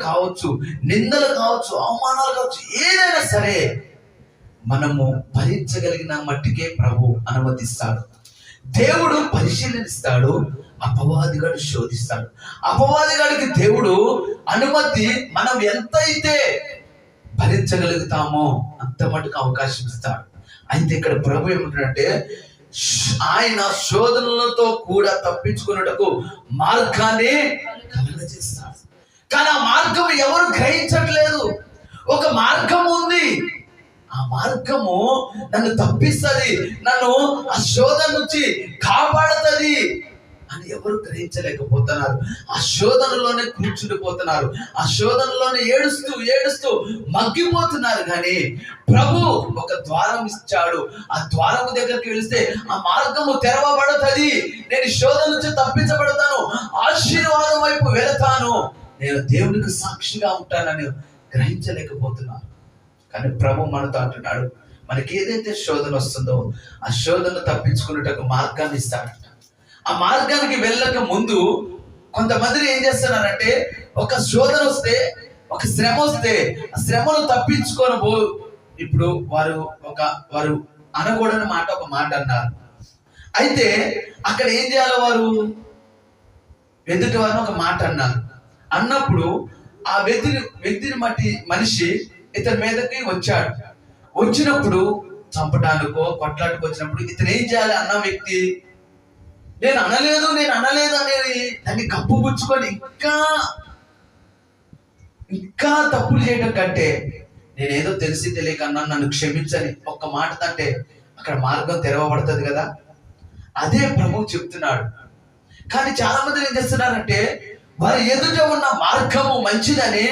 కావచ్చు, నిందలు కావచ్చు, అవమానాలు కావచ్చు, ఏదైనా సరే మనము భరించగలిగిన మట్టికే ప్రభు అనుమతిస్తాడు. దేవుడు పరిశీలనిస్తాడు, అపవాదిగాడు శోధిస్తాడు. అపవాదిగాడికి దేవుడు అనుమతి మనం ఎంతైతే భరించగలుగుతామో అంత మటుకు అవకాశం ఇస్తాడు. అయితే ఇక్కడ ప్రభు ఏమంటాడంటే, ఆయన శోధనలతో కూడా తప్పించుకున్నటకు మార్గాన్ని కలుగజేస్తాడు. కానీ ఆ మార్గం ఎవరు గ్రహించట్లేదు. ఒక మార్గం ఉంది, ఆ మార్గము నన్ను తప్పిస్తుంది, నన్ను ఆ శోధన నుంచి కాపాడుతుంది అని ఎవరు గ్రహించలేకపోతున్నారు. ఆ శోధనలోనే కూర్చుండిపోతున్నారు, ఆ శోధనలోనే ఏడుస్తూ ఏడుస్తూ మగ్గిపోతున్నారు. కానీ ప్రభు ఒక ద్వారం ఇచ్చాడు. ఆ ద్వారము దగ్గరికి వెళితే ఆ మార్గము తెరవబడుతుంది. నేను శోధన నుంచి తప్పించబడతాను, ఆశీర్వాదం వైపు వెళతాను, నేను దేవునికి సాక్షిగా ఉంటానని గ్రహించలేకపోతున్నాను. కానీ ప్రభు మనతో అంటున్నాడు, మనకి ఏదైతే శోధన వస్తుందో ఆ శోధన తప్పించుకున్నట్టు మార్గాన్ని ఇస్తాడంట. ఆ మార్గానికి వెళ్ళక ముందు కొంతమంది ఏం చేస్తున్నారంటే, ఒక శోధన వస్తే, ఒక శ్రమ వస్తే ఆ శ్రమను తప్పించుకొని ఇప్పుడు వారు అనకూడని మాట ఒక మాట అన్నారు. అయితే అక్కడ ఏం చేయాలి, వారు ఎదుటి వారిని ఒక మాట అన్నారు. అన్నప్పుడు ఆ వ్యక్తిని మనిషి ఇతని మీదకి వచ్చాడు. వచ్చినప్పుడు చంపడానికో కొట్లాడుకు వచ్చినప్పుడు ఇతను ఏం చేయాలి? అన్న వ్యక్తి నేను అనలేదు అనేది దాన్ని కప్పుపుచ్చుకొని ఇంకా తప్పులు చేయడం కంటే, నేనేదో తెలిసి తెలియక అన్నాను, నన్ను క్షమించని ఒక్క మాట అంటే అక్కడ మార్గం తెరవబడుతుంది కదా. అదే ప్రభు చెప్తున్నాడు. కానీ చాలా మంది ఏం చేస్తున్నారంటే, వారి ఎదుట ఉన్న మార్గము మంచిదని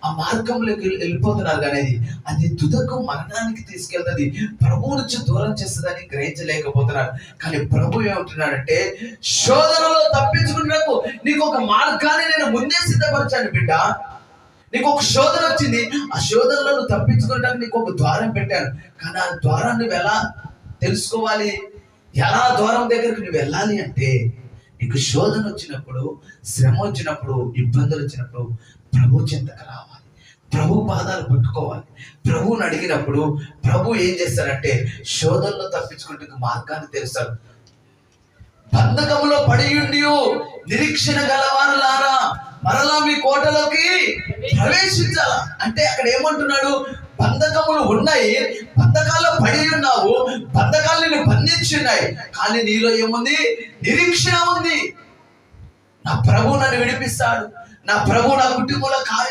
ఆ మార్గంలోకి వెళ్ళిపోతున్నారు. కానీ అది తుదకు మరణానికి తీసుకెళ్తుంది, ప్రభు నుంచి దూరం చేస్తుందని గ్రహించలేకపోతున్నారు. కానీ ప్రభు ఏమంటున్నాడంటే, శోధనలో తప్పించుకున్నకు నీకు ఒక మార్గాన్ని నేను ముందే సిద్ధపరచాను బిడ్డ. నీకు ఒక శోధన వచ్చింది, ఆ శోధనలో నువ్వు తప్పించుకోవడానికి నీకు ఒక ద్వారం పెట్టాను. కానీ ఆ ద్వారాన్ని నువ్వు ఎలా తెలుసుకోవాలి? ఎలా ద్వారం దగ్గరికి నువ్వు వెళ్ళాలి అంటే, నీకు శోధన వచ్చినప్పుడు, శ్రమ వచ్చినప్పుడు, ఇబ్బందులు వచ్చినప్పుడు ప్రభు చింతకు రావాలి, ప్రభు పాదాలు పట్టుకోవాలి. ప్రభువుని అడిగినప్పుడు ప్రభు ఏం చేస్తారంటే, శోధనలో తప్పించుకుంటే మార్గాన్ని తెలుస్తాడు. బంధకములో పడియుండి నిరీక్షణ గలవారులారా మరలా మీ కోటలోకి ప్రవేశించాల అంటే, అక్కడ ఏమంటున్నాడు? బంధకములు ఉన్నాయి, బంధకాల్లో పడి ఉన్నావు, బంధకాలు నిన్ను బంధించి ఉన్నాయి. కానీ నీలో ఏముంది? నిరీక్షణ ఉంది. నా ప్రభు నన్ను విడిపిస్తాడు, నా ప్రభు నా కుటుంబంలో కార్యం